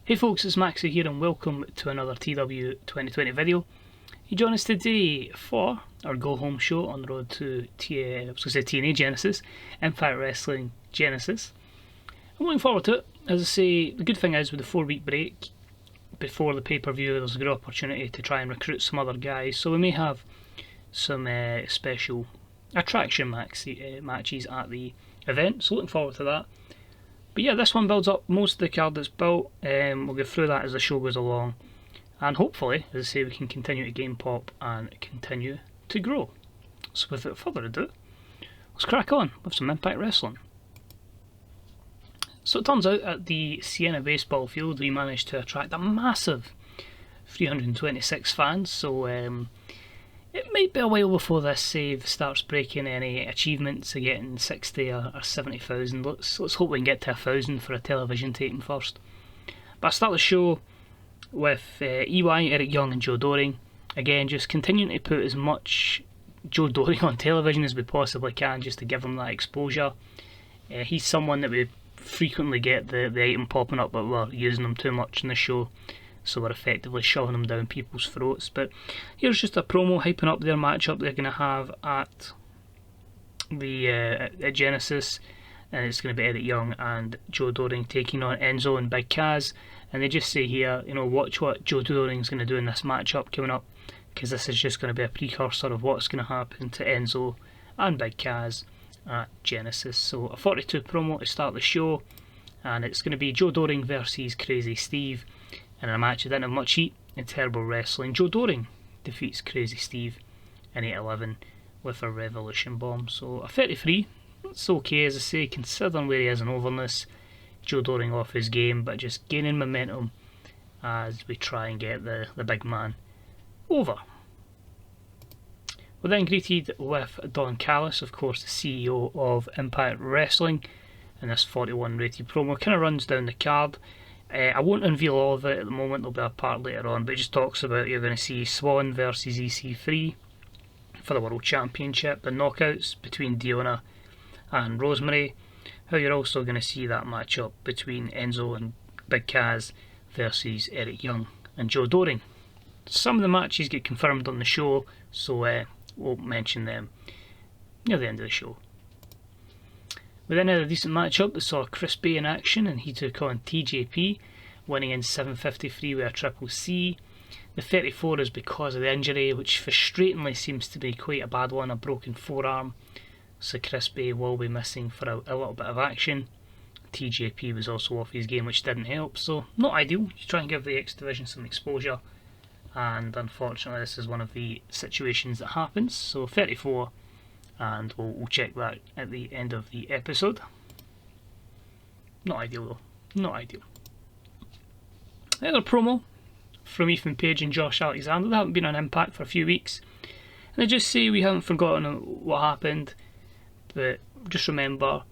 Hey folks, it's Max here and welcome to another TEW2020 video. You join us today for our go home show on the road to TNA Genesis, Impact Wrestling Genesis. I'm looking forward to it. As I say, the good thing is with the 4-week break before the pay-per-view, there's a good opportunity to try and recruit some other guys, so we may have some special attraction matches at the event, so looking forward to that. But yeah, this one builds up most of the card that's built. We'll go through that as the show goes along, and hopefully, as I say, we can continue to gain pop and continue to grow. So without further ado, let's crack on with some Impact Wrestling. So it turns out at the Sienna baseball field we managed to attract a massive 326 fans, so it might be a while before this save starts breaking any achievements of getting 60 or 70,000. Let's hope we can get to 1,000 for a television taping first. But I start the show with EY, Eric Young and Joe Doring. Again, just continuing to put as much Joe Doring on television as we possibly can, just to give him that exposure. He's someone that we frequently get the item popping up, but we're using him too much in the show, so we're effectively shoving them down people's throats. But here's just a promo hyping up their matchup they're going to have at the at Genesis, and it's going to be Eric Young and Joe Doring taking on Enzo and Big Kaz. And they just say here, you know, watch what Joe Doring's going to do in this matchup coming up, because this is just going to be a precursor of what's going to happen to Enzo and Big Kaz at Genesis. So a 42 promo to start the show, and it's going to be Joe Doring versus Crazy Steve. In a match that didn't have much heat and terrible wrestling, Joe Doring defeats Crazy Steve in 8-11 with a Revolution Bomb. So a 33, it's okay, as I say, considering where he is in overness. Joe Doring off his game, but just gaining momentum as we try and get the big man over. We're then greeted with Don Callis, of course the CEO of Impact Wrestling, and this 41 rated promo kind of runs down the card. I won't unveil all of it at the moment, there'll be a part later on, but it just talks about you're going to see Swann versus EC3 for the World Championship, the knockouts between Diona and Rosemary, how you're also going to see that matchup between Enzo and Big Kaz versus Eric Young and Joe Doring. Some of the matches get confirmed on the show, so we'll mention them near the end of the show. We then had a decent matchup that saw Crispy in action, and he took on TJP, winning in 7:53 with a triple C. The 34 is because of the injury, which frustratingly seems to be quite a bad one, a broken forearm. So Crispy will be missing for a little bit of action. TJP was also off his game, which didn't help, so not ideal. You try and give the X Division some exposure, and unfortunately this is one of the situations that happens. So 34. And we'll check that at the end of the episode. Not ideal though, not ideal. Another promo from Ethan Page and Josh Alexander. They haven't been on Impact for a few weeks, and they just say we haven't forgotten what happened, but just remember,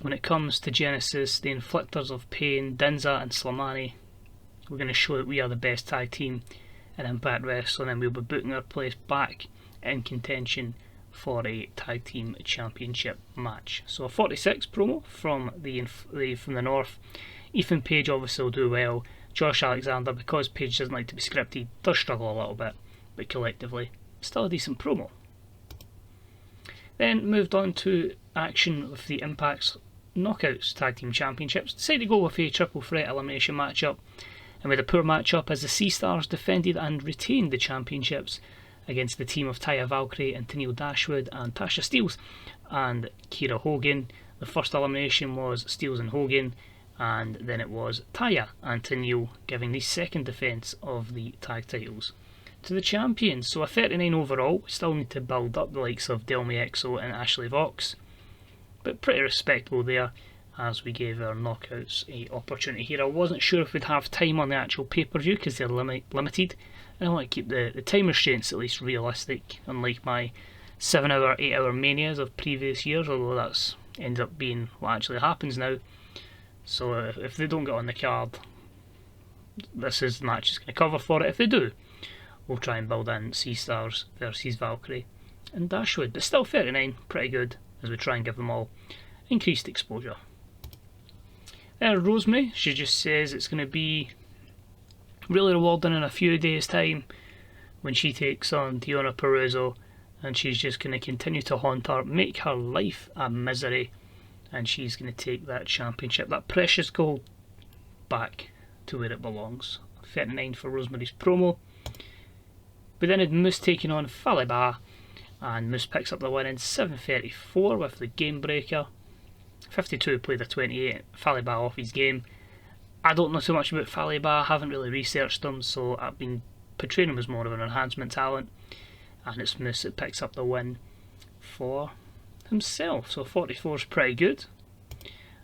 when it comes to Genesis, the Inflictors of Pain, Dinza and Slamani, we're going to show that we are the best tag team in Impact Wrestling, and we'll be booking our place back in contention for a tag team championship match. So a 46 promo from the north. Ethan Page obviously will do well. Josh Alexander, because Page doesn't like to be scripted, does struggle a little bit, but collectively still a decent promo. Then moved on to action with the Impact's Knockouts Tag Team Championships. Decided to go with a triple threat elimination matchup, and with a poor matchup as the Sea Stars defended and retained the championships against the team of Taya Valkyrie and Tenille Dashwood and Tasha Steelz and Kiera Hogan. The first elimination was Steelz and Hogan, and then it was Taya and Tenille giving the second defence of the tag titles to the champions. So a 39 overall. We still need to build up the likes of Delmi Exo and Ashley Vox, but pretty respectable there as we gave our knockouts an opportunity here. I wasn't sure if we'd have time on the actual pay-per-view because they're limited, and I want to keep the time restraints at least realistic, unlike my 7-hour, 8-hour manias of previous years, although that's ends up being what actually happens now. So if they don't get on the card, this is the match is going to cover for it. If they do, we'll try and build in Sea Stars versus Valkyrie and Dashwood, but still 39, pretty good, as we try and give them all increased exposure. Rosemary, she just says it's going to be really rewarding in a few days' time when she takes on Deonna Purrazzo, and she's just going to continue to haunt her, make her life a misery, and she's going to take that championship, that precious gold, back to where it belongs. 39 for Rosemary's promo. We then had Moose taking on Falaba, and Moose picks up the win in 7:34 with the game breaker. 52 played a 28, Falaba off his game. I don't know too much about Falaba, I haven't really researched him, so I've been portraying him as more of an enhancement talent, and it's Moose that picks up the win for himself, so 44 is pretty good.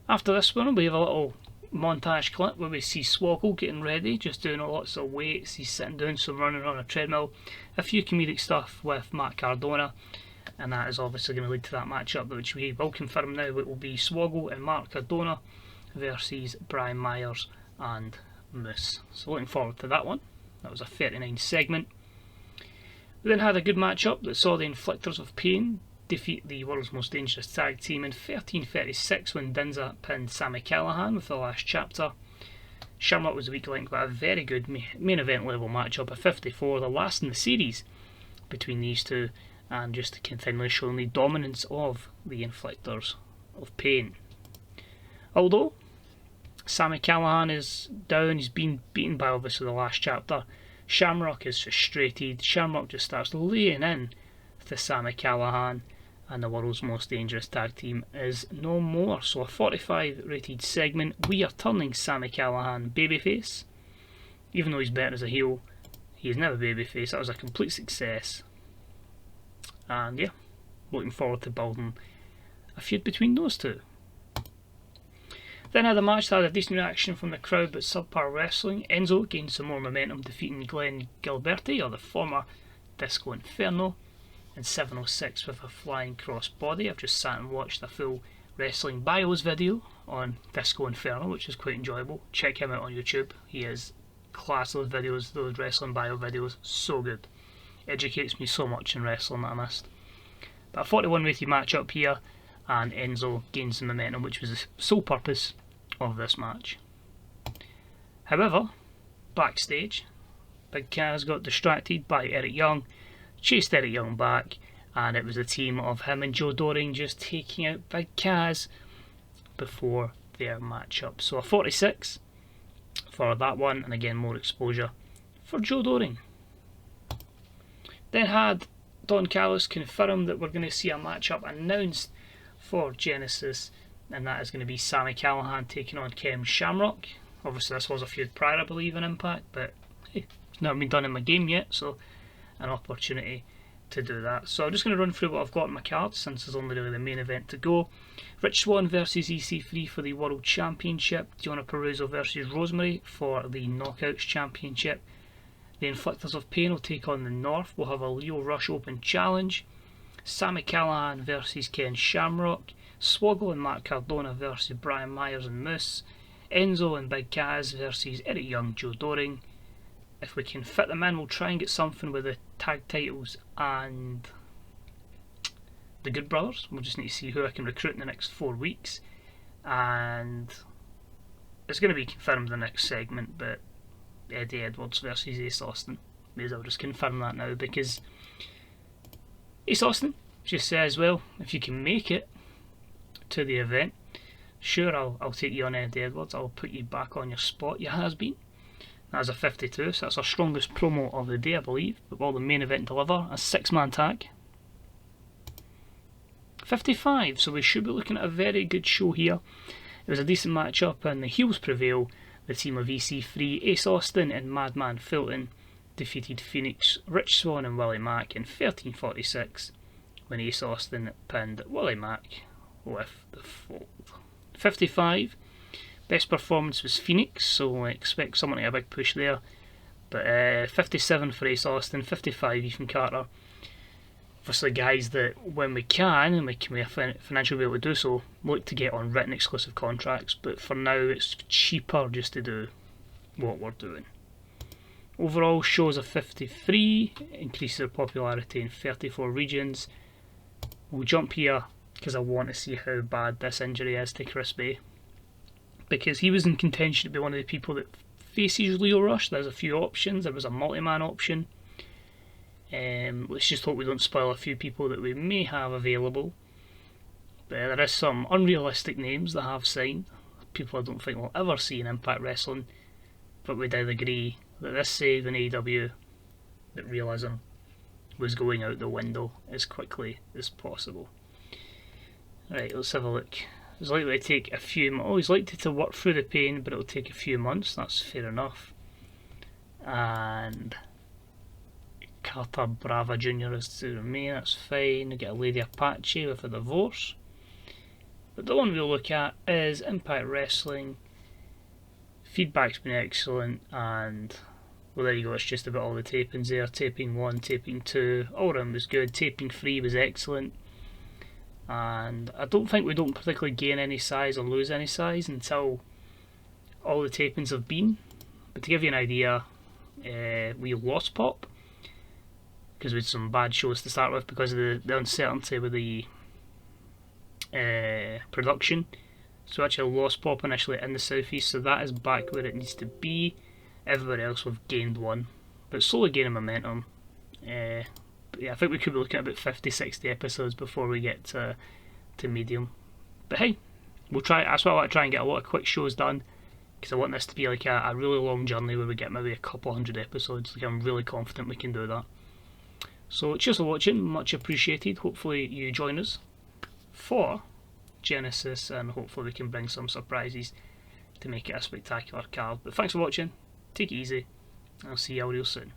After this one we have a little montage clip where we see Swoggle getting ready, just doing lots of weights, he's sitting down some running on a treadmill, a few comedic stuff with Matt Cardona, and that is obviously going to lead to that matchup which we will confirm now. It will be Swoggle and Mark Cardona versus Brian Myers and Moose, so looking forward to that one. That was a 39 segment. We then had a good matchup that saw the Inflictors of Pain defeat the World's Most Dangerous Tag Team in 13:36 when Dinza pinned Sami Callihan with the last chapter. Shamrock was a weak link, but a very good main event level matchup at 54, the last in the series between these two, and just to continually showing the dominance of the Inflictors of Pain. Although Sami Callihan is down, he's been beaten by obviously the last chapter, Shamrock is frustrated. Shamrock just starts laying in to Sami Callihan, and the World's Most Dangerous Tag Team is no more. So a 45 rated segment. We are turning Sami Callihan babyface. Even though he's better as a heel, he is never babyface. That was a complete success. And yeah, looking forward to building a feud between those two. Then had a match that had a decent reaction from the crowd but subpar wrestling. Enzo gained some more momentum, defeating Glenn Gilberti, or the former Disco Inferno, in 7:06 with a flying crossbody. I've just sat and watched a full wrestling bios video on Disco Inferno, which is quite enjoyable. Check him out on YouTube. He is class, those videos, those wrestling bio videos, so good. Educates me so much in wrestling that I missed. But a 41 rated match up here, and Enzo gains some momentum, which was the sole purpose of this match. However, backstage, Big Kaz got distracted by Eric Young, chased Eric Young back, and it was a team of him and Joe Doring just taking out Big Kaz before their matchup. So a 46 for that one, and again more exposure for Joe Doring. Then had Don Callis confirm that we're going to see a matchup announced for Genesis, and that is going to be Sami Callihan taking on Ken Shamrock. Obviously this was a feud prior, I believe, in Impact, but hey, it's never been done in my game yet, so an opportunity to do that. So I'm just going to run through what I've got in my cards since there's only really the main event to go. Rich Swann versus EC3 for the World Championship. Deonna Purrazzo versus Rosemary for the Knockouts Championship. The Inflictors of Pain will take on the North. We'll have a Leo Rush Open Challenge. Sami Callihan versus Ken Shamrock. Swoggle and Matt Cardona versus Brian Myers and Moose. Enzo and Big Kaz versus Eric Young, Joe Doring. If we can fit them in, we'll try and get something with the tag titles and the Good Brothers. We'll just need to see who I can recruit in the next 4 weeks. And it's going to be confirmed in the next segment, but Eddie Edwards versus Ace Austin. May as well just confirm that now, because Ace Austin just says, well, if you can make it to the event, sure, I'll take you on, Eddie Edwards. I'll put you back on your spot, you has been. That's a 52, so that's our strongest promo of the day, I believe. But will the main event deliver? A 6-man tag. 55, so we should be looking at a very good show here. It was a decent matchup, and the heels prevail. The team of EC3, Ace Austin and Madman Fulton defeated Fenix, Rich Swann and Willie Mack in 13:46 when Ace Austin pinned Willie Mack with the fold. 55. Best performance was Fenix, so I expect someone to get a big push there. But 57 for Ace Austin, 55 Ethan Carter. Obviously guys that when we can, and we can have financial be able to do so, look to get on written exclusive contracts, but for now it's cheaper just to do what we're doing. Overall shows a 53, increases their popularity in 34 regions. We'll jump here because I want to see how bad this injury is to Chris Bay. because he was in contention to be one of the people that faces Leo Rush. There's a few options. There was a multi-man option. Let's just hope we don't spoil a few people that we may have available. But there is some unrealistic names that have signed. People I don't think we'll ever see in Impact Wrestling. But we did agree that this saved in AEW, that realism was going out the window as quickly as possible. Right, let's have a look. It's likely to take a few. He's likely to work through the pain, but it'll take a few months. That's fair enough. And Carter Brava Jr. is to remain. That's fine. We get a Lady Apache with a divorce. But the one we'll look at is Impact Wrestling. Feedback's been excellent, and well, there you go. It's just about all the tapings there. Taping 1, taping 2, all around was good. Taping 3 was excellent. And I don't think we don't particularly gain any size or lose any size until all the tapings have been. But to give you an idea, we lost Pop because we had some bad shows to start with because of the uncertainty with the production. So actually lost Pop initially in the southeast, so that is back where it needs to be. Everybody else we've gained one, but slowly gaining momentum. But yeah, I think we could be looking at about 50-60 episodes before we get to medium. But hey, we'll try. That's why I want to try and get a lot of quick shows done, because I want this to be like a really long journey where we get maybe a couple hundred episodes. Like, I'm really confident we can do that. So cheers for watching, much appreciated. Hopefully you join us for Genesis, and hopefully we can bring some surprises to make it a spectacular card. But thanks for watching, take it easy, and I'll see you all real soon.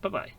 Bye bye.